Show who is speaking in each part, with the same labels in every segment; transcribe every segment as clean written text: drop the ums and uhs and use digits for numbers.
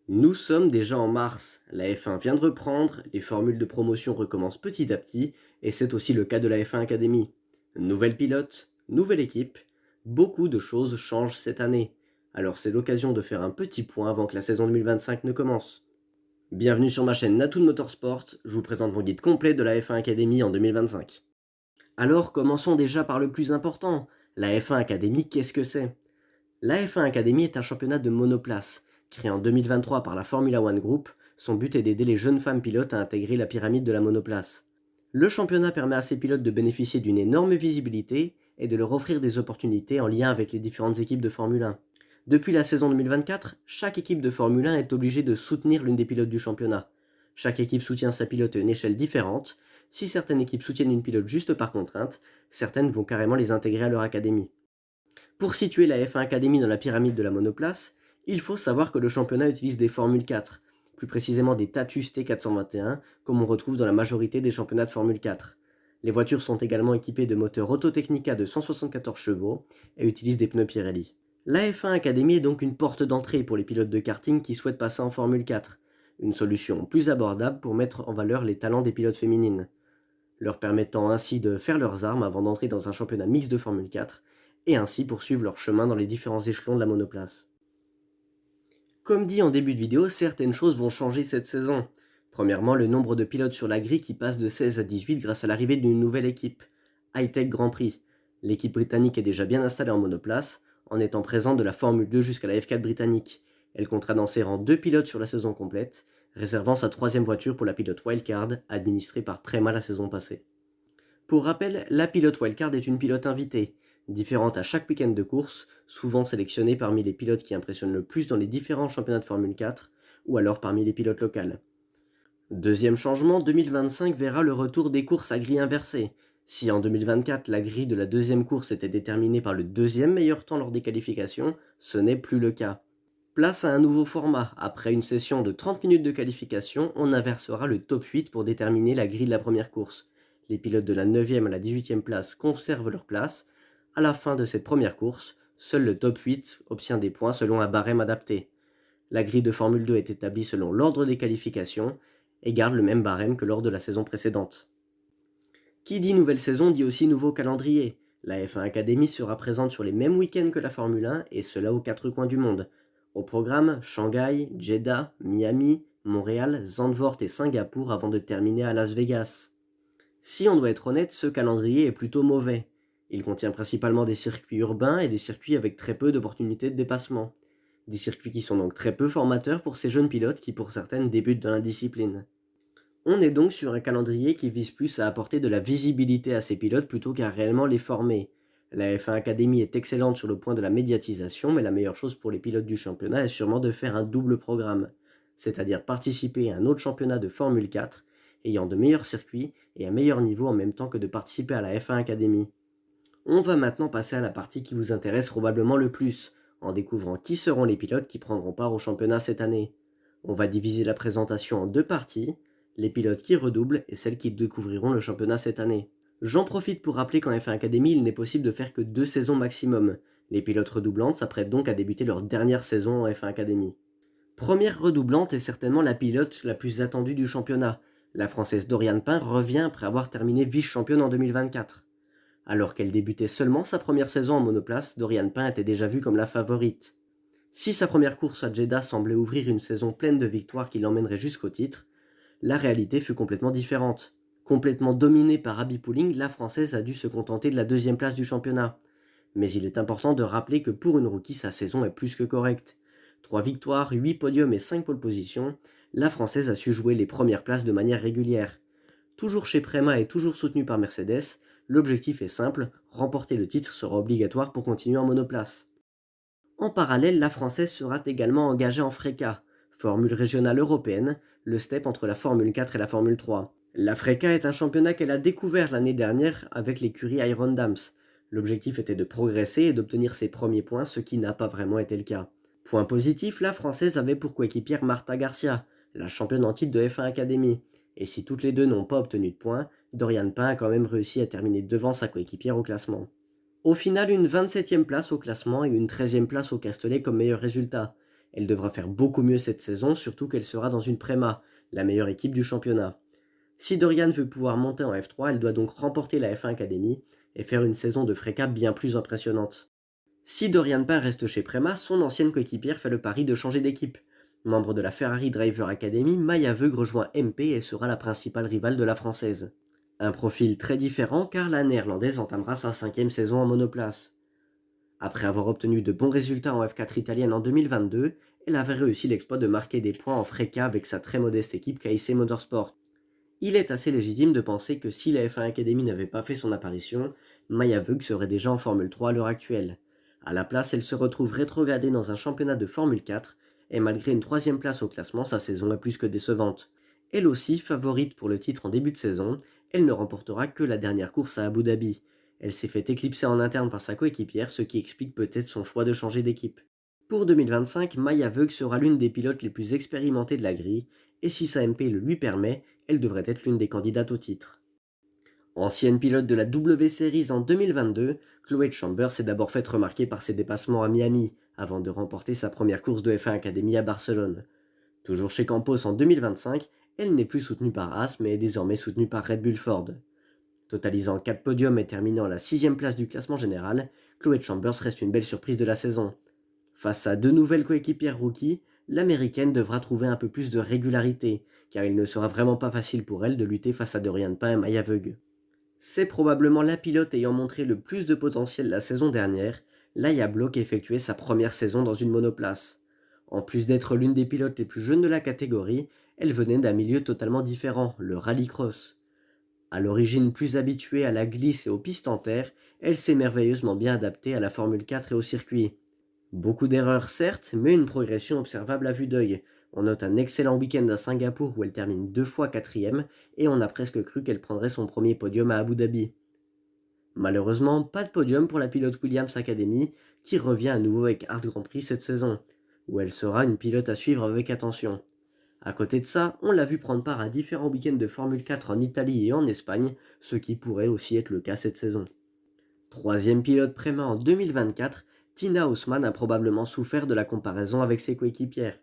Speaker 1: Nous sommes déjà en mars, la F1 vient de reprendre, les formules de promotion recommencent petit à petit, et c'est aussi le cas de la F1 Academy. Nouvelle pilote, nouvelle équipe, beaucoup de choses changent cette année. Alors c'est l'occasion de faire un petit point avant que la saison 2025 ne commence. Bienvenue sur ma chaîne Natoon Motorsport, je vous présente mon guide complet de la F1 Academy en 2025. Alors commençons déjà par le plus important, la F1 Academy, qu'est-ce que c'est? La F1 Academy est un championnat de monoplace. Créé en 2023 par la Formula One Group, son but est d'aider les jeunes femmes pilotes à intégrer la pyramide de la monoplace. Le championnat permet à ces pilotes de bénéficier d'une énorme visibilité et de leur offrir des opportunités en lien avec les différentes équipes de Formule 1. Depuis la saison 2024, chaque équipe de Formule 1 est obligée de soutenir l'une des pilotes du championnat. Chaque équipe soutient sa pilote à une échelle différente. Si certaines équipes soutiennent une pilote juste par contrainte, certaines vont carrément les intégrer à leur académie. Pour situer la F1 Academy dans la pyramide de la monoplace, il faut savoir que le championnat utilise des Formule 4, plus précisément des Tatus T421, comme on retrouve dans la majorité des championnats de Formule 4. Les voitures sont également équipées de moteurs Autotechnica de 174 chevaux et utilisent des pneus Pirelli. La F1 Academy est donc une porte d'entrée pour les pilotes de karting qui souhaitent passer en Formule 4, une solution plus abordable pour mettre en valeur les talents des pilotes féminines, leur permettant ainsi de faire leurs armes avant d'entrer dans un championnat mixte de Formule 4 et ainsi poursuivre leur chemin dans les différents échelons de la monoplace. Comme dit en début de vidéo, certaines choses vont changer cette saison. Premièrement, le nombre de pilotes sur la grille qui passe de 16 à 18 grâce à l'arrivée d'une nouvelle équipe, High-Tech Grand Prix. L'équipe britannique est déjà bien installée en monoplace, en étant présente de la Formule 2 jusqu'à la F4 britannique. Elle comptera dans ses rangs 2 pilotes sur la saison complète, réservant sa troisième voiture pour la pilote Wildcard, administrée par Prema la saison passée. Pour rappel, la pilote Wildcard est une pilote invitée, différente à chaque week-end de course, souvent sélectionnée parmi les pilotes qui impressionnent le plus dans les différents championnats de Formule 4, ou alors parmi les pilotes locales. Deuxième changement, 2025 verra le retour des courses à grille inversée. Si en 2024 la grille de la deuxième course était déterminée par le deuxième meilleur temps lors des qualifications, ce n'est plus le cas. Place à un nouveau format. Après une session de 30 minutes de qualification, on inversera le top 8 pour déterminer la grille de la première course. Les pilotes de la 9e à la 18e place conservent leur place. À la fin de cette première course, seul le top 8 obtient des points selon un barème adapté. La grille de Formule 2 est établie selon l'ordre des qualifications et garde le même barème que lors de la saison précédente. Qui dit nouvelle saison dit aussi nouveau calendrier. La F1 Academy sera présente sur les mêmes week-ends que la Formule 1 et cela aux quatre coins du monde. Au programme, Shanghai, Jeddah, Miami, Montréal, Zandvoort et Singapour avant de terminer à Las Vegas. Si on doit être honnête, ce calendrier est plutôt mauvais. Il contient principalement des circuits urbains et des circuits avec très peu d'opportunités de dépassement. Des circuits qui sont donc très peu formateurs pour ces jeunes pilotes qui pour certaines débutent dans la discipline. On est donc sur un calendrier qui vise plus à apporter de la visibilité à ces pilotes plutôt qu'à réellement les former. La F1 Academy est excellente sur le point de la médiatisation, mais la meilleure chose pour les pilotes du championnat est sûrement de faire un double programme, c'est-à-dire participer à un autre championnat de Formule 4, ayant de meilleurs circuits et un meilleur niveau en même temps que de participer à la F1 Academy. On va maintenant passer à la partie qui vous intéresse probablement le plus, en découvrant qui seront les pilotes qui prendront part au championnat cette année. On va diviser la présentation en deux parties, les pilotes qui redoublent et celles qui découvriront le championnat cette année. J'en profite pour rappeler qu'en F1 Academy, il n'est possible de faire que 2 saisons maximum. Les pilotes redoublantes s'apprêtent donc à débuter leur dernière saison en F1 Academy. Première redoublante est certainement la pilote la plus attendue du championnat. La française Doriane Pain revient après avoir terminé vice-championne en 2024. Alors qu'elle débutait seulement sa première saison en monoplace, Doriane Pain était déjà vue comme la favorite. Si sa première course à Jeddah semblait ouvrir une saison pleine de victoires qui l'emmènerait jusqu'au titre, la réalité fut complètement différente. Complètement dominée par Abby Pulling, la française a dû se contenter de la deuxième place du championnat. Mais il est important de rappeler que pour une rookie, sa saison est plus que correcte. 3 victoires, 8 podiums et 5 pole positions, la française a su jouer les premières places de manière régulière. Toujours chez Prema et toujours soutenue par Mercedes, l'objectif est simple, remporter le titre sera obligatoire pour continuer en monoplace. En parallèle, la française sera également engagée en FRECA, formule régionale européenne, le step entre la Formule 4 et la Formule 3. La FRECA est un championnat qu'elle a découvert l'année dernière avec l'écurie Iron Dams. L'objectif était de progresser et d'obtenir ses premiers points, ce qui n'a pas vraiment été le cas. Point positif, la française avait pour coéquipière Marta Garcia, la championne en titre de F1 Academy. Et si toutes les deux n'ont pas obtenu de points, Doriane Pain a quand même réussi à terminer devant sa coéquipière au classement. Au final, une 27e place au classement et une 13e place au Castellet comme meilleur résultat. Elle devra faire beaucoup mieux cette saison, surtout qu'elle sera dans une Prema, la meilleure équipe du championnat. Si Dorian veut pouvoir monter en F3, elle doit donc remporter la F1 Academy et faire une saison de Freca bien plus impressionnante. Si Dorian Pain reste chez Prema, son ancienne coéquipière fait le pari de changer d'équipe. Membre de la Ferrari Driver Academy, Maya Veug rejoint MP et sera la principale rivale de la française. Un profil très différent car la néerlandaise entamera sa 5e saison en monoplace. Après avoir obtenu de bons résultats en F4 italienne en 2022, elle avait réussi l'exploit de marquer des points en Freca avec sa très modeste équipe KIC Motorsport. Il est assez légitime de penser que si la F1 Academy n'avait pas fait son apparition, Maya Veug serait déjà en Formule 3 à l'heure actuelle. À la place, elle se retrouve rétrogradée dans un championnat de Formule 4, et malgré une 3e place au classement, sa saison est plus que décevante. Elle aussi, favorite pour le titre en début de saison, elle ne remportera que la dernière course à Abu Dhabi. Elle s'est fait éclipser en interne par sa coéquipière, ce qui explique peut-être son choix de changer d'équipe. Pour 2025, Maya Veug sera l'une des pilotes les plus expérimentées de la grille, et si sa MP le lui permet, elle devrait être l'une des candidates au titre. Ancienne pilote de la W Series en 2022, Chloé Chambers s'est d'abord faite remarquer par ses dépassements à Miami, avant de remporter sa première course de F1 Academy à Barcelone. Toujours chez Campos en 2025, elle n'est plus soutenue par Haas mais est désormais soutenue par Red Bull Ford. Totalisant 4 podiums et terminant à la 6e place du classement général, Chloé Chambers reste une belle surprise de la saison. Face à deux nouvelles coéquipières rookies, l'américaine devra trouver un peu plus de régularité, car il ne sera vraiment pas facile pour elle de lutter face à Dorian Pain et Maya Veug. C'est probablement la pilote ayant montré le plus de potentiel la saison dernière, Laia Bloch effectuait sa première saison dans une monoplace. En plus d'être l'une des pilotes les plus jeunes de la catégorie, elle venait d'un milieu totalement différent, le rallycross. À l'origine plus habituée à la glisse et aux pistes en terre, elle s'est merveilleusement bien adaptée à la Formule 4 et au circuit. Beaucoup d'erreurs certes, mais une progression observable à vue d'œil. On note un excellent week-end à Singapour où elle termine 2 fois 4e, et on a presque cru qu'elle prendrait son premier podium à Abu Dhabi. Malheureusement, pas de podium pour la pilote Williams Academy, qui revient à nouveau avec Hard Grand Prix cette saison, où elle sera une pilote à suivre avec attention. À côté de ça, on l'a vu prendre part à différents week-ends de Formule 4 en Italie et en Espagne, ce qui pourrait aussi être le cas cette saison. Troisième pilote Prema en 2024, Tina Haussmann a probablement souffert de la comparaison avec ses coéquipières.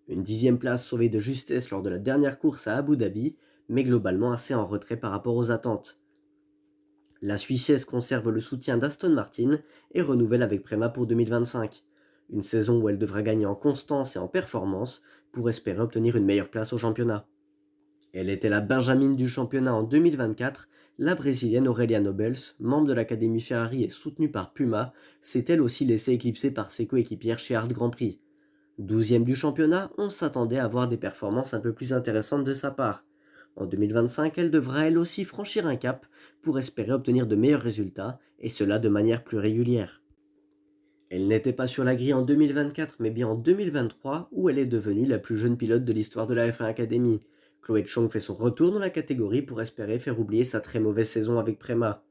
Speaker 1: Une 10e place sauvée de justesse lors de la dernière course à Abu Dhabi, mais globalement assez en retrait par rapport aux attentes. La Suissesse conserve le soutien d'Aston Martin et renouvelle avec Prema pour 2025. Une saison où elle devra gagner en constance et en performance pour espérer obtenir une meilleure place au championnat. Elle était la Benjamine du championnat en 2024, la brésilienne Aurélia Nobles, membre de l'Académie Ferrari et soutenue par Puma, s'est elle aussi laissée éclipser par ses coéquipières chez Hard Grand Prix. 12e du championnat, on s'attendait à voir des performances un peu plus intéressantes de sa part. En 2025, elle devra elle aussi franchir un cap pour espérer obtenir de meilleurs résultats, et cela de manière plus régulière. Elle n'était pas sur la grille en 2024, mais bien en 2023, où elle est devenue la plus jeune pilote de l'histoire de la F1 Academy. Chloé Chong fait son retour dans la catégorie pour espérer faire oublier sa très mauvaise saison avec Prema.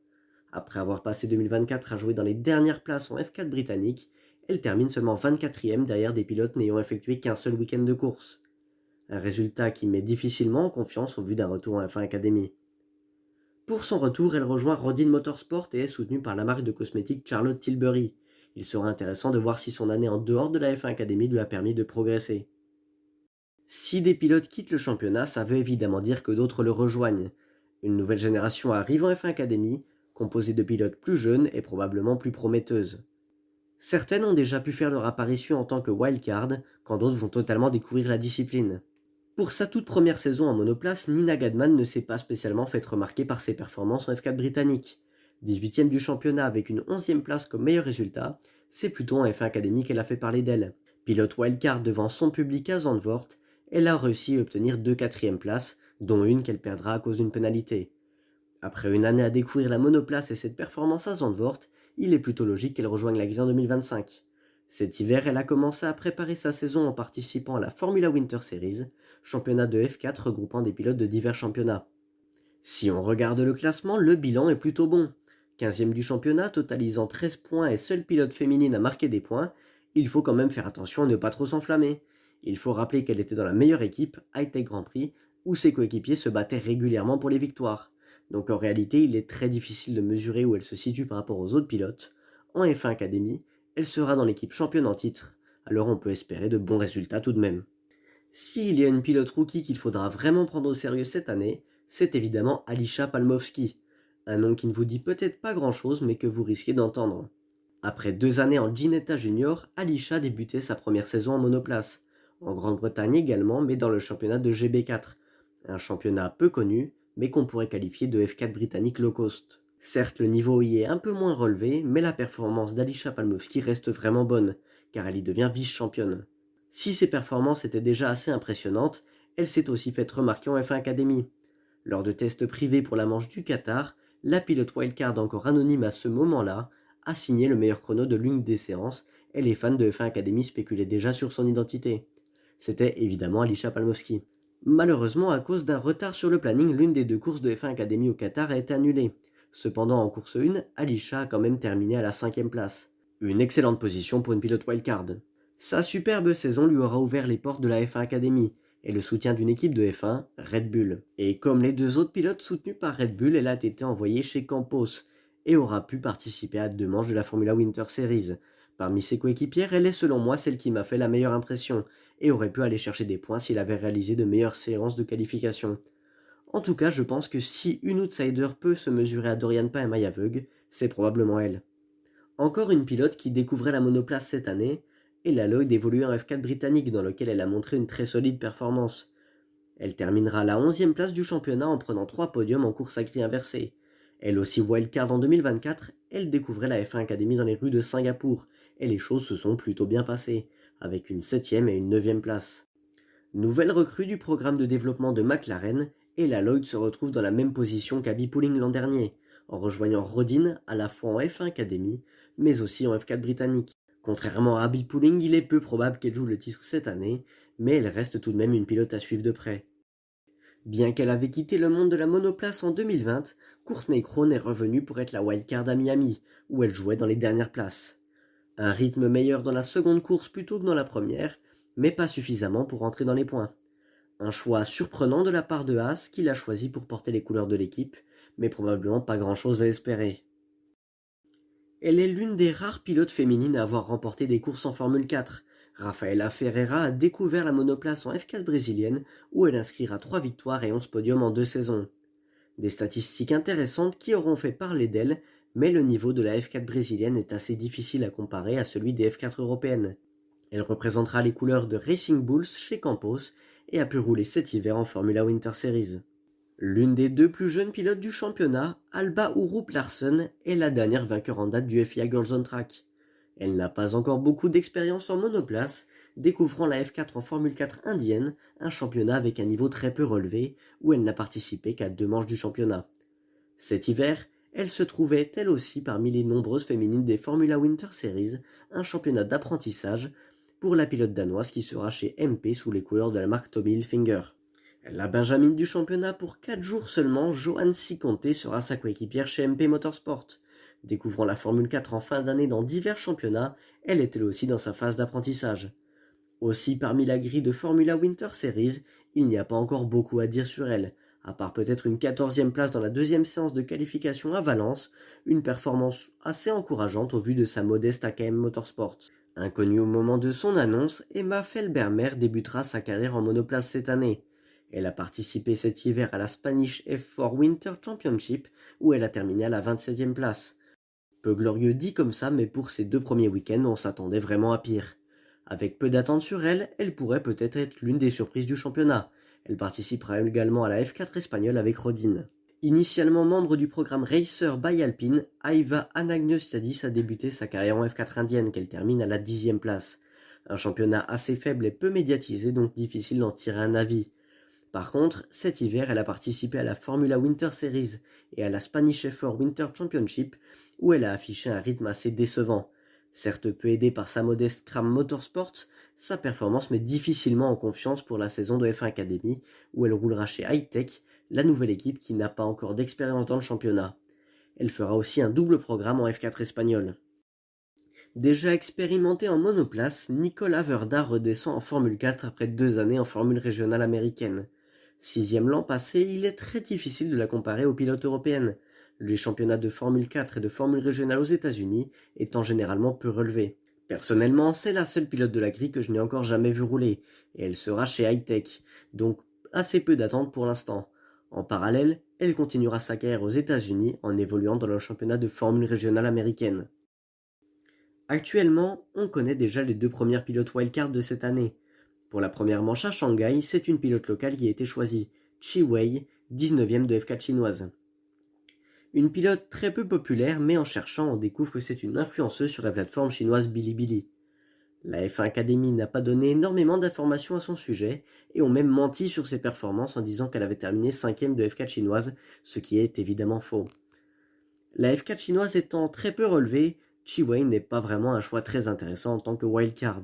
Speaker 1: Après avoir passé 2024 à jouer dans les dernières places en F4 britannique, elle termine seulement 24e derrière des pilotes n'ayant effectué qu'un seul week-end de course. Un résultat qui met difficilement en confiance au vu d'un retour en F1 Academy. Pour son retour, elle rejoint Rodin Motorsport et est soutenue par la marque de cosmétiques Charlotte Tilbury. Il sera intéressant de voir si son année en dehors de la F1 Academy lui a permis de progresser. Si des pilotes quittent le championnat, ça veut évidemment dire que d'autres le rejoignent. Une nouvelle génération arrive en F1 Academy, composée de pilotes plus jeunes et probablement plus prometteuses. Certaines ont déjà pu faire leur apparition en tant que wildcard, quand d'autres vont totalement découvrir la discipline. Pour sa toute première saison en monoplace, Nina Gadman ne s'est pas spécialement faite remarquer par ses performances en F4 britannique. 18e du championnat avec une 11e place comme meilleur résultat, c'est plutôt en F1 Academy qu'elle a fait parler d'elle. Pilote wildcard devant son public à Zandvoort, elle a réussi à obtenir 2 4e places, dont une qu'elle perdra à cause d'une pénalité. Après une année à découvrir la monoplace et cette performance à Zandvoort, il est plutôt logique qu'elle rejoigne la grille en 2025. Cet hiver, elle a commencé à préparer sa saison en participant à la Formula Winter Series, championnat de F4 regroupant des pilotes de divers championnats. Si on regarde le classement, le bilan est plutôt bon. 15e du championnat, totalisant 13 points et seule pilote féminine à marquer des points, il faut quand même faire attention à ne pas trop s'enflammer. Il faut rappeler qu'elle était dans la meilleure équipe, High-Tech Grand Prix, où ses coéquipiers se battaient régulièrement pour les victoires. Donc en réalité, il est très difficile de mesurer où elle se situe par rapport aux autres pilotes. En F1 Academy, elle sera dans l'équipe championne en titre, alors on peut espérer de bons résultats tout de même. S'il y a une pilote rookie qu'il faudra vraiment prendre au sérieux cette année, c'est évidemment Alisha Palmowski, un nom qui ne vous dit peut-être pas grand-chose mais que vous risquez d'entendre. Après 2 années en Ginetta Junior, Alisha débutait sa première saison en monoplace, en Grande-Bretagne également mais dans le championnat de GB4, un championnat peu connu mais qu'on pourrait qualifier de F4 britannique low cost. Certes le niveau y est un peu moins relevé mais la performance d'Alisha Palmowski reste vraiment bonne, car elle y devient vice-championne. Si ses performances étaient déjà assez impressionnantes, elle s'est aussi faite remarquer en F1 Academy. Lors de tests privés pour la manche du Qatar, la pilote wildcard encore anonyme à ce moment-là a signé le meilleur chrono de l'une des séances et les fans de F1 Academy spéculaient déjà sur son identité. C'était évidemment Alisha Palmowski. Malheureusement, à cause d'un retard sur le planning, l'une des 2 courses de F1 Academy au Qatar a été annulée. Cependant, en course 1, Alisha a quand même terminé à la 5e place. Une excellente position pour une pilote wildcard. Sa superbe saison lui aura ouvert les portes de la F1 Academy et le soutien d'une équipe de F1, Red Bull. Et comme les 2 autres pilotes soutenus par Red Bull, elle a été envoyée chez Campos et aura pu participer à 2 manches de la Formula Winter Series. Parmi ses coéquipières, elle est selon moi celle qui m'a fait la meilleure impression et aurait pu aller chercher des points s'il avait réalisé de meilleures séances de qualification. En tout cas, je pense que si une outsider peut se mesurer à Dorian Pain et Maya Vogue, c'est probablement elle. Encore une pilote qui découvrait la monoplace cette année, et la Lloyd évolue en F4 britannique dans lequel elle a montré une très solide performance. Elle terminera à la 11e place du championnat en prenant 3 podiums en course à grille inversée. Elle aussi wildcard en 2024, elle découvrait la F1 Academy dans les rues de Singapour, et les choses se sont plutôt bien passées, avec une 7e et une 9e place. Nouvelle recrue du programme de développement de McLaren, et la Lloyd se retrouve dans la même position qu'Abby Pulling l'an dernier, en rejoignant Rodin à la fois en F1 Academy, mais aussi en F4 britannique. Contrairement à Abby Pulling, il est peu probable qu'elle joue le titre cette année, mais elle reste tout de même une pilote à suivre de près. Bien qu'elle avait quitté le monde de la monoplace en 2020, Courtney Crone est revenue pour être la wildcard à Miami, où elle jouait dans les dernières places. Un rythme meilleur dans la seconde course plutôt que dans la première, mais pas suffisamment pour entrer dans les points. Un choix surprenant de la part de Haas qui l'a choisi pour porter les couleurs de l'équipe, mais probablement pas grand-chose à espérer. Elle est l'une des rares pilotes féminines à avoir remporté des courses en Formule 4. Rafaela Ferreira a découvert la monoplace en F4 brésilienne où elle inscrira 3 victoires et 11 podiums en 2 saisons. Des statistiques intéressantes qui auront fait parler d'elle, mais le niveau de la F4 brésilienne est assez difficile à comparer à celui des F4 européennes. Elle représentera les couleurs de Racing Bulls chez Campos et a pu rouler cet hiver en Formula Winter Series. L'une des 2 plus jeunes pilotes du championnat, Alba Urup Larsen, est la dernière vainqueur en date du FIA Girls on Track. Elle n'a pas encore beaucoup d'expérience en monoplace, découvrant la F4 en Formule 4 indienne, un championnat avec un niveau très peu relevé, où elle n'a participé qu'à 2 manches du championnat. Cet hiver, elle se trouvait elle aussi parmi les nombreuses féminines des Formula Winter Series, un championnat d'apprentissage pour la pilote danoise qui sera chez MP sous les couleurs de la marque Tommy Hilfiger. La benjamine du championnat pour 4 jours seulement, Johanne Ciconte sera sa coéquipière chez MP Motorsport. Découvrant la Formule 4 en fin d'année dans divers championnats, elle est elle aussi dans sa phase d'apprentissage. Aussi parmi la grille de Formula Winter Series, il n'y a pas encore beaucoup à dire sur elle, à part peut-être une 14e place dans la 2e séance de qualification à Valence, une performance assez encourageante au vu de sa modeste AKM Motorsport. Inconnue au moment de son annonce, Emma Felbermer débutera sa carrière en monoplace cette année. Elle a participé cet hiver à la Spanish F4 Winter Championship où elle a terminé à la 27e place. Peu glorieux dit comme ça, mais pour ses 2 premiers week-ends, on s'attendait vraiment à pire. Avec peu d'attente sur elle, elle pourrait peut-être être l'une des surprises du championnat. Elle participera également à la F4 espagnole avec Rodin. Initialement membre du programme Racer by Alpine, Aiva Anagnostadis a débuté sa carrière en F4 indienne qu'elle termine à la 10e place. Un championnat assez faible et peu médiatisé, donc difficile d'en tirer un avis. Par contre, cet hiver, elle a participé à la Formula Winter Series et à la Spanish F4 Winter Championship, où elle a affiché un rythme assez décevant. Certes peu aidée par sa modeste Kram Motorsport, sa performance met difficilement en confiance pour la saison de F1 Academy, où elle roulera chez Hightech, la nouvelle équipe qui n'a pas encore d'expérience dans le championnat. Elle fera aussi un double programme en F4 espagnol. Déjà expérimenté en monoplace, Nicole Averda redescend en Formule 4 après 2 années en Formule régionale américaine. 6e l'an passé, il est très difficile de la comparer aux pilotes européennes, les championnats de Formule 4 et de Formule régionale aux États-Unis étant généralement peu relevés. Personnellement, c'est la seule pilote de la grille que je n'ai encore jamais vue rouler, et elle sera chez Hightech, donc assez peu d'attente pour l'instant. En parallèle, elle continuera sa carrière aux États-Unis en évoluant dans le championnat de Formule régionale américaine. Actuellement, on connaît déjà les deux premières pilotes wildcard de cette année. Pour la première manche à Shanghai, c'est une pilote locale qui a été choisie, Chi Wei, 19e de F4 chinoise. Une pilote très peu populaire, mais en cherchant, on découvre que c'est une influenceuse sur la plateforme chinoise Bilibili. La F1 Academy n'a pas donné énormément d'informations à son sujet, et ont même menti sur ses performances en disant qu'elle avait terminé 5e de F4 chinoise, ce qui est évidemment faux. La F4 chinoise étant très peu relevée, Chi Wei n'est pas vraiment un choix très intéressant en tant que wildcard.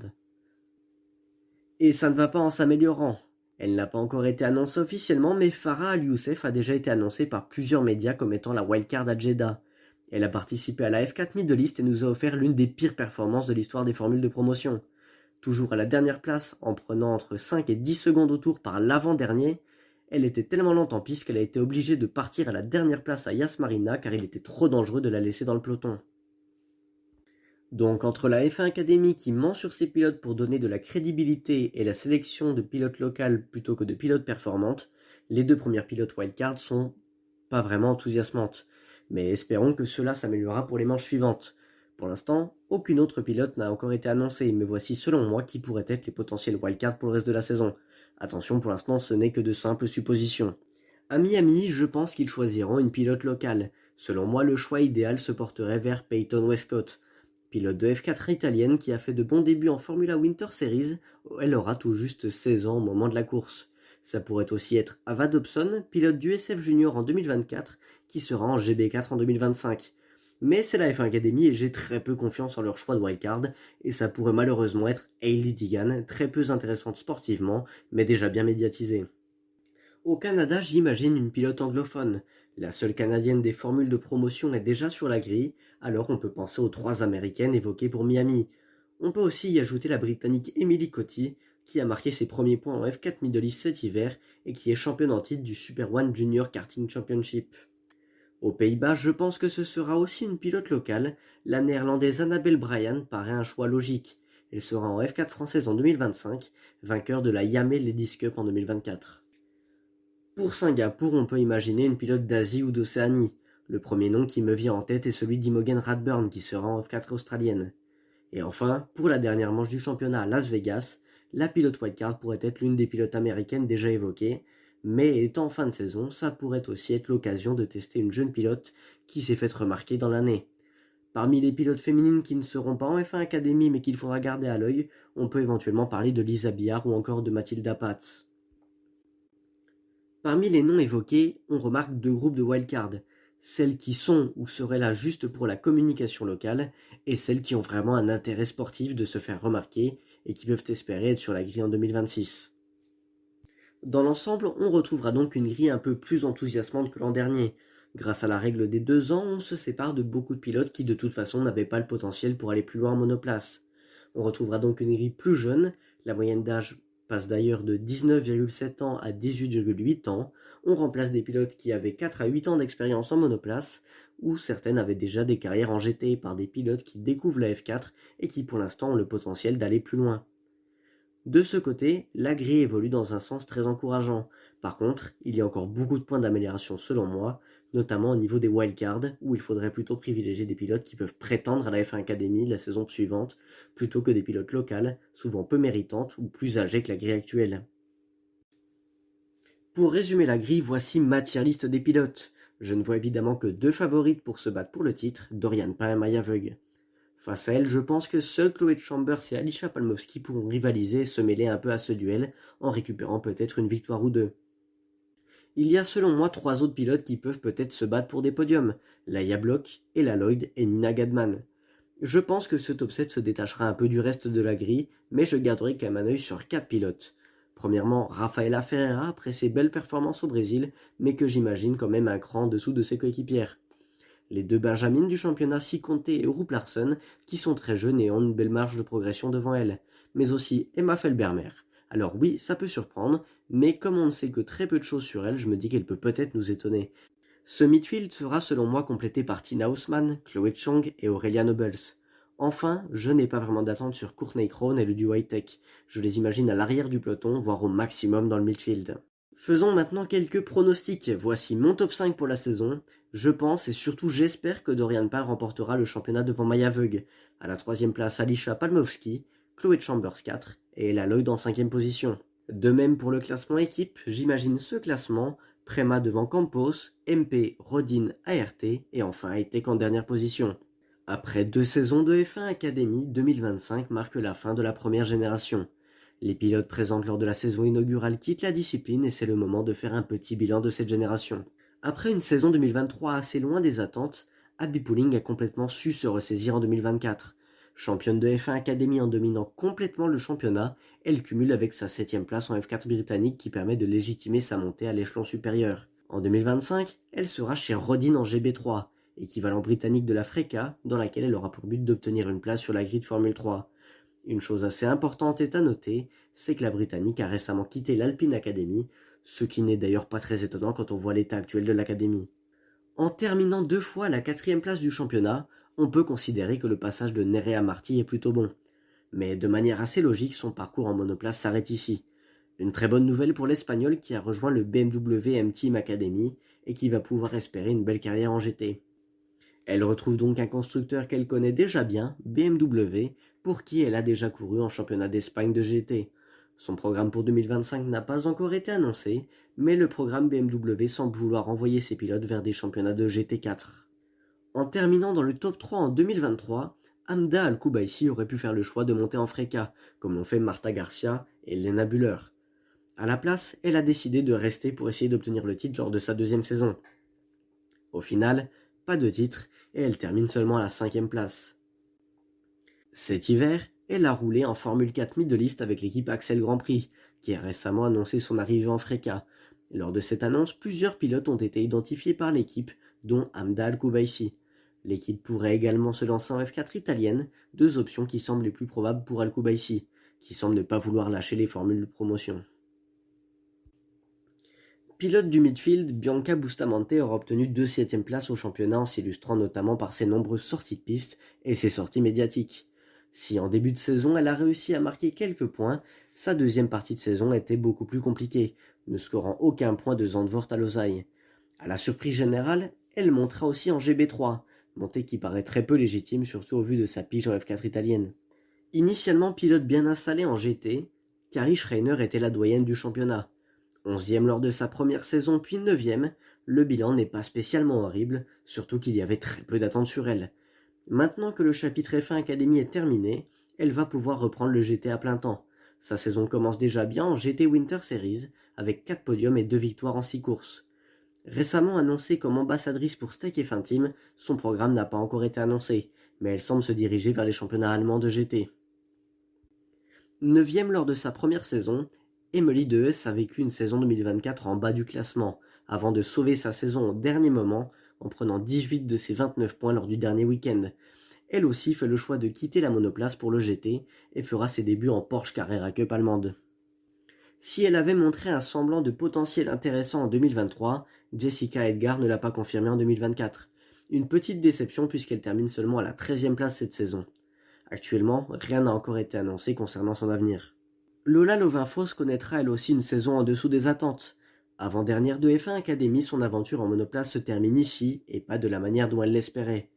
Speaker 1: Et ça ne va pas en s'améliorant. Elle n'a pas encore été annoncée officiellement, mais Farah Al-Youssef a déjà été annoncée par plusieurs médias comme étant la wildcard à Jeddah. Elle a participé à la F4 Middle East et nous a offert l'une des pires performances de l'histoire des formules de promotion. Toujours à la dernière place, en prenant entre 5 et 10 secondes au tour par l'avant-dernier, elle était tellement lente en piste qu'elle a été obligée de partir à la dernière place à Yas Marina car il était trop dangereux de la laisser dans le peloton. Donc entre la F1 Academy qui ment sur ses pilotes pour donner de la crédibilité et la sélection de pilotes locales plutôt que de pilotes performantes, les deux premières pilotes wildcard sont pas vraiment enthousiasmantes. Mais espérons que cela s'améliorera pour les manches suivantes. Pour l'instant, aucune autre pilote n'a encore été annoncée, mais voici selon moi qui pourraient être les potentiels wildcards pour le reste de la saison. Attention, pour l'instant ce n'est que de simples suppositions. À Miami, je pense qu'ils choisiront une pilote locale. Selon moi, le choix idéal se porterait vers Peyton Westcott. Pilote de F4 italienne qui a fait de bons débuts en Formula Winter Series, elle aura tout juste 16 ans au moment de la course. Ça pourrait aussi être Ava Dobson, pilote du SF Junior en 2024, qui sera en GB4 en 2025. Mais c'est la F1 Academy et j'ai très peu confiance en leur choix de wildcard, et ça pourrait malheureusement être Hailey Deegan, très peu intéressante sportivement, mais déjà bien médiatisée. Au Canada, j'imagine une pilote anglophone. La seule canadienne des formules de promotion est déjà sur la grille, alors on peut penser aux 3 américaines évoquées pour Miami. On peut aussi y ajouter la britannique Emily Cotty, qui a marqué ses premiers points en F4 Middle East cet hiver et qui est championne en titre du Super One Junior Karting Championship. Aux Pays-Bas, je pense que ce sera aussi une pilote locale. La néerlandaise Annabelle Bryan paraît un choix logique. Elle sera en F4 française en 2025, vainqueur de la Yamé Ladies Cup en 2024. Pour Singapour, on peut imaginer une pilote d'Asie ou d'Océanie. Le premier nom qui me vient en tête est celui d'Imogen Radburn qui sera en F4 australienne. Et enfin, pour la dernière manche du championnat à Las Vegas, la pilote wildcard pourrait être l'une des pilotes américaines déjà évoquées, mais étant en fin de saison, ça pourrait aussi être l'occasion de tester une jeune pilote qui s'est faite remarquer dans l'année. Parmi les pilotes féminines qui ne seront pas en F1 Academy mais qu'il faudra garder à l'œil, on peut éventuellement parler de Lisa Billard ou encore de Mathilda Patz. Parmi les noms évoqués, on remarque 2 groupes de wildcards, celles qui sont ou seraient là juste pour la communication locale, et celles qui ont vraiment un intérêt sportif de se faire remarquer et qui peuvent espérer être sur la grille en 2026. Dans l'ensemble, on retrouvera donc une grille un peu plus enthousiasmante que l'an dernier. Grâce à la règle des 2 ans, on se sépare de beaucoup de pilotes qui de toute façon n'avaient pas le potentiel pour aller plus loin en monoplace. On retrouvera donc une grille plus jeune, la moyenne d'âge passe d'ailleurs de 19,7 ans à 18,8 ans, on remplace des pilotes qui avaient 4 à 8 ans d'expérience en monoplace, ou certaines avaient déjà des carrières en GT par des pilotes qui découvrent la F4 et qui pour l'instant ont le potentiel d'aller plus loin. De ce côté, la grille évolue dans un sens très encourageant. Par contre, il y a encore beaucoup de points d'amélioration selon moi, notamment au niveau des wildcards, où il faudrait plutôt privilégier des pilotes qui peuvent prétendre à la F1 Academy la saison suivante, plutôt que des pilotes locales, souvent peu méritantes ou plus âgées que la grille actuelle. Pour résumer la grille, voici ma tier list des pilotes. Je ne vois évidemment que 2 favorites pour se battre pour le titre, Dorian Pain et Maya Veug. Face à elle, je pense que seuls Chloé Chambers et Alicia Palmowski pourront rivaliser et se mêler un peu à ce duel, en récupérant peut-être une victoire ou 2. Il y a selon moi 3 autres pilotes qui peuvent peut-être se battre pour des podiums, Laia Bloch, Ella Lloyd et Nina Gadman. Je pense que ce top 7 se détachera un peu du reste de la grille, mais je garderai quand même un œil sur 4 pilotes. Premièrement, Rafaela Ferreira après ses belles performances au Brésil, mais que j'imagine quand même un cran en dessous de ses coéquipières. Les 2 Benjamines du championnat Siconte et Roop Larsen, qui sont très jeunes et ont une belle marge de progression devant elles, mais aussi Emma Felbermer. Alors oui, ça peut surprendre, mais comme on ne sait que très peu de choses sur elle, je me dis qu'elle peut peut-être nous étonner. Ce midfield sera selon moi complété par Tina Haussmann, Chloé Chong et Aurelia Nobles. Enfin, je n'ai pas vraiment d'attente sur Courtney Crone et le duo high-tech. Je les imagine à l'arrière du peloton, voire au maximum dans le midfield. Faisons maintenant quelques pronostics. Voici mon top 5 pour la saison. Je pense et surtout j'espère que Dorian Pal remportera le championnat devant Maya Veug. À la 3e place, Alisha Palmowski, Chloé Chambers 4 et Ella Lloyd en 5e position. De même pour le classement équipe, j'imagine ce classement, Prema devant Campos, MP, Rodin, ART et enfin high-tech en dernière position. Après 2 saisons de F1 Academy, 2025 marque la fin de la première génération. Les pilotes présents lors de la saison inaugurale quittent la discipline et c'est le moment de faire un petit bilan de cette génération. Après une saison 2023 assez loin des attentes, Abby Pulling a complètement su se ressaisir en 2024. Championne de F1 Academy en dominant complètement le championnat, elle cumule avec sa 7ème place en F4 britannique qui permet de légitimer sa montée à l'échelon supérieur. En 2025, elle sera chez Rodin en GB3, équivalent britannique de la FRECA, dans laquelle elle aura pour but d'obtenir une place sur la grille de Formule 3. Une chose assez importante est à noter, c'est que la Britannique a récemment quitté l'Alpine Academy, ce qui n'est d'ailleurs pas très étonnant quand on voit l'état actuel de l'Académie. En terminant 2 fois à la 4ème place du championnat, on peut considérer que le passage de Nerea Marti est plutôt bon. Mais de manière assez logique, son parcours en monoplace s'arrête ici. Une très bonne nouvelle pour l'Espagnol qui a rejoint le BMW M-Team Academy et qui va pouvoir espérer une belle carrière en GT. Elle retrouve donc un constructeur qu'elle connaît déjà bien, BMW, pour qui elle a déjà couru en championnat d'Espagne de GT. Son programme pour 2025 n'a pas encore été annoncé, mais le programme BMW semble vouloir envoyer ses pilotes vers des championnats de GT4. En terminant dans le top 3 en 2023, Hamda Al-Kubaisi aurait pu faire le choix de monter en FRECA, comme l'ont fait Marta Garcia et Lena Bühler. À la place, elle a décidé de rester pour essayer d'obtenir le titre lors de sa 2e saison. Au final, pas de titre, et elle termine seulement à la 5e place. Cet hiver, elle a roulé en Formule 4 Middle East avec l'équipe Axel Grand Prix, qui a récemment annoncé son arrivée en FRECA. Lors de cette annonce, plusieurs pilotes ont été identifiés par l'équipe, dont Hamda Al-Kubaisi. L'équipe pourrait également se lancer en F4 italienne, 2 options qui semblent les plus probables pour Al-Kubaisi, qui semble ne pas vouloir lâcher les formules de promotion. Pilote du midfield, Bianca Bustamante aura obtenu 2 7e places au championnat en s'illustrant notamment par ses nombreuses sorties de piste et ses sorties médiatiques. Si en début de saison elle a réussi à marquer quelques points, sa 2e partie de saison était beaucoup plus compliquée, ne scorant aucun point de Zandvoort à Losail. À la surprise générale, elle montera aussi en GB3, montée qui paraît très peu légitime surtout au vu de sa pige en F4 italienne. Initialement pilote bien installé en GT, Kari Schreiner était la doyenne du championnat. 11e lors de sa première saison puis 9e, le bilan n'est pas spécialement horrible, surtout qu'il y avait très peu d'attentes sur elle. Maintenant que le chapitre F1 Academy est terminé, elle va pouvoir reprendre le GT à plein temps. Sa saison commence déjà bien en GT Winter Series, avec 4 podiums et 2 victoires en 6 courses. Récemment annoncée comme ambassadrice pour Steak F1 Team, son programme n'a pas encore été annoncé, mais elle semble se diriger vers les championnats allemands de GT. 9e lors de sa première saison, Emily Dehaes a vécu une saison 2024 en bas du classement, avant de sauver sa saison au dernier moment en prenant 18 de ses 29 points lors du dernier week-end. Elle aussi fait le choix de quitter la monoplace pour le GT et fera ses débuts en Porsche Carrera Cup allemande. Si elle avait montré un semblant de potentiel intéressant en 2023, Jessica Edgar ne l'a pas confirmé en 2024. Une petite déception puisqu'elle termine seulement à la 13e place cette saison. Actuellement, rien n'a encore été annoncé concernant son avenir. Lola Lovinfos connaîtra elle aussi une saison en dessous des attentes. Avant-dernière de F1 Academy, son aventure en monoplace se termine ici, et pas de la manière dont elle l'espérait.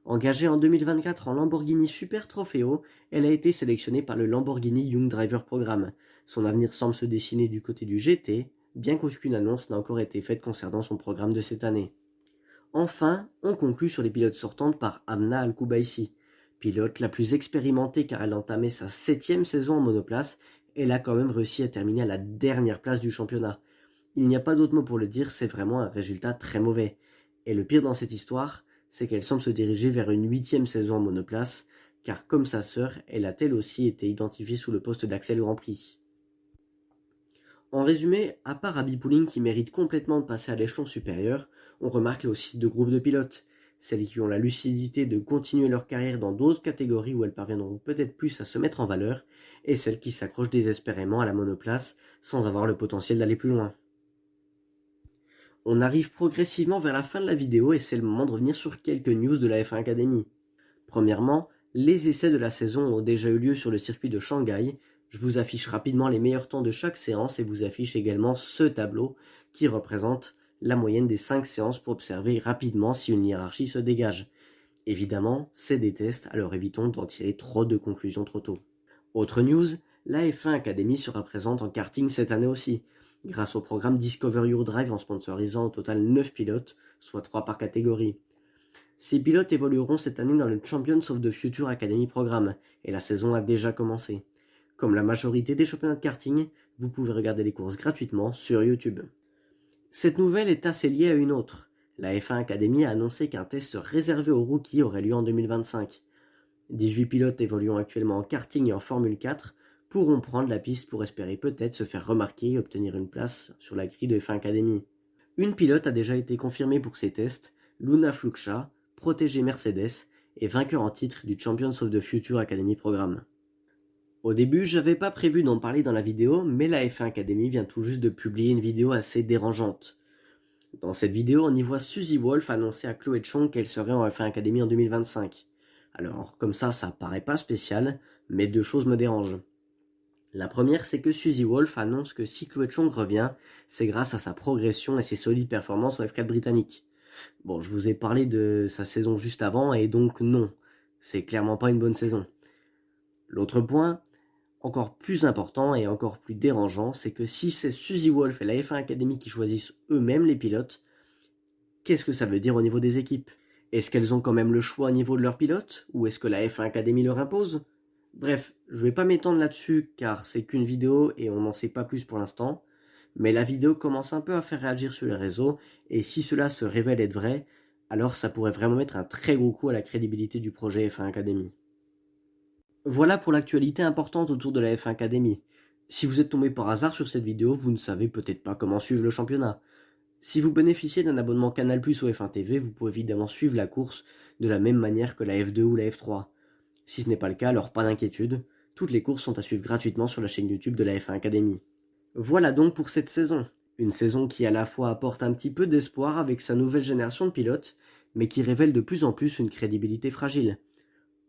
Speaker 1: Engagée en 2024 en Lamborghini Super Trofeo, elle a été sélectionnée par le Lamborghini Young Driver Programme. Son avenir semble se dessiner du côté du GT, bien qu'aucune annonce n'a encore été faite concernant son programme de cette année. Enfin, on conclut sur les pilotes sortantes par Hamda Al-Kubaisi. Pilote la plus expérimentée car elle entamait sa 7e saison en monoplace, elle a quand même réussi à terminer à la dernière place du championnat. Il n'y a pas d'autre mot pour le dire, c'est vraiment un résultat très mauvais. Et le pire dans cette histoire, c'est qu'elle semble se diriger vers une 8e saison en monoplace, car comme sa sœur, elle a elle aussi été identifiée sous le poste d'Axel Grand Prix. En résumé, à part Abby Pulling qui mérite complètement de passer à l'échelon supérieur, on remarque là aussi 2 groupes de pilotes. Celles qui ont la lucidité de continuer leur carrière dans d'autres catégories où elles parviendront peut-être plus à se mettre en valeur, et celles qui s'accrochent désespérément à la monoplace sans avoir le potentiel d'aller plus loin. On arrive progressivement vers la fin de la vidéo et c'est le moment de revenir sur quelques news de la F1 Academy. Premièrement, Les essais de la saison ont déjà eu lieu sur le circuit de Shanghai. Je vous affiche rapidement les meilleurs temps de chaque séance et vous affiche également ce tableau qui représente la moyenne des 5 séances pour observer rapidement si une hiérarchie se dégage. Évidemment, c'est des tests, alors évitons d'en tirer trop de conclusions trop tôt. Autre news, la F1 Academy sera présente en karting cette année aussi, grâce au programme Discover Your Drive en sponsorisant au total 9 pilotes, soit 3 par catégorie. Ces pilotes évolueront cette année dans le Champions of the Future Academy Programme, et la saison a déjà commencé. Comme la majorité des championnats de karting, vous pouvez regarder les courses gratuitement sur YouTube. Cette nouvelle est assez liée à une autre. La F1 Academy a annoncé qu'un test réservé aux rookies aurait lieu en 2025. 18 pilotes évoluant actuellement en karting et en Formule 4 pourront prendre la piste pour espérer peut-être se faire remarquer et obtenir une place sur la grille de F1 Academy. Une pilote a déjà été confirmée pour ces tests, Luna Fluxa, protégée Mercedes et vainqueur en titre du Champions of the Future Academy Programme. Au début, j'avais pas prévu d'en parler dans la vidéo, mais la F1 Academy vient tout juste de publier une vidéo assez dérangeante. Dans cette vidéo, on y voit Suzy Wolff annoncer à Chloé Chong qu'elle serait en F1 Academy en 2025. Alors, comme ça paraît pas spécial, mais 2 choses me dérangent. La première, c'est que Suzy Wolff annonce que si Chloé Chong revient, c'est grâce à sa progression et ses solides performances en F4 britannique. Bon, je vous ai parlé de sa saison juste avant, et donc non, c'est clairement pas une bonne saison. L'autre point, encore plus important et encore plus dérangeant, c'est que si c'est Suzy Wolff et la F1 Academy qui choisissent eux-mêmes les pilotes, qu'est-ce que ça veut dire au niveau des équipes ? Est-ce qu'elles ont quand même le choix au niveau de leurs pilotes, ou est-ce que la F1 Academy leur impose ? Bref, je vais pas m'étendre là-dessus car c'est qu'une vidéo et on n'en sait pas plus pour l'instant, mais la vidéo commence un peu à faire réagir sur les réseaux, et si cela se révèle être vrai, alors ça pourrait vraiment mettre un très gros coup à la crédibilité du projet F1 Academy. Voilà pour l'actualité importante autour de la F1 Academy. Si vous êtes tombé par hasard sur cette vidéo, vous ne savez peut-être pas comment suivre le championnat. Si vous bénéficiez d'un abonnement Canal+ ou F1 TV, vous pouvez évidemment suivre la course de la même manière que la F2 ou la F3. Si ce n'est pas le cas, alors pas d'inquiétude, toutes les courses sont à suivre gratuitement sur la chaîne YouTube de la F1 Academy. Voilà donc pour cette saison. Une saison qui à la fois apporte un petit peu d'espoir avec sa nouvelle génération de pilotes, mais qui révèle de plus en plus une crédibilité fragile.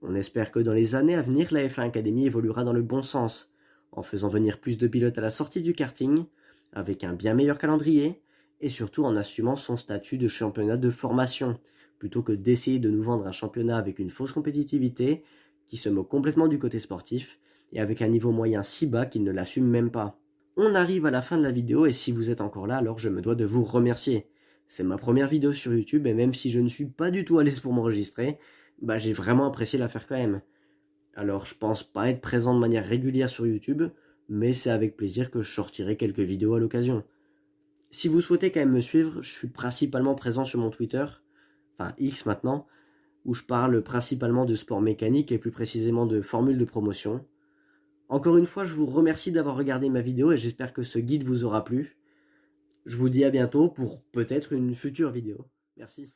Speaker 1: On espère que dans les années à venir, la F1 Academy évoluera dans le bon sens, en faisant venir plus de pilotes à la sortie du karting, avec un bien meilleur calendrier, et surtout en assumant son statut de championnat de formation, plutôt que d'essayer de nous vendre un championnat avec une fausse compétitivité, qui se moque complètement du côté sportif, et avec un niveau moyen si bas qu'il ne l'assume même pas. On arrive à la fin de la vidéo, et si vous êtes encore là, alors je me dois de vous remercier. C'est ma première vidéo sur YouTube, et même si je ne suis pas du tout à l'aise pour m'enregistrer, j'ai vraiment apprécié la faire quand même. Alors je pense pas être présent de manière régulière sur YouTube, mais c'est avec plaisir que je sortirai quelques vidéos à l'occasion. Si vous souhaitez quand même me suivre, je suis principalement présent sur mon Twitter, enfin X maintenant, où je parle principalement de sport mécanique et plus précisément de formules de promotion. Encore une fois, je vous remercie d'avoir regardé ma vidéo et j'espère que ce guide vous aura plu. Je vous dis à bientôt pour peut-être une future vidéo. Merci.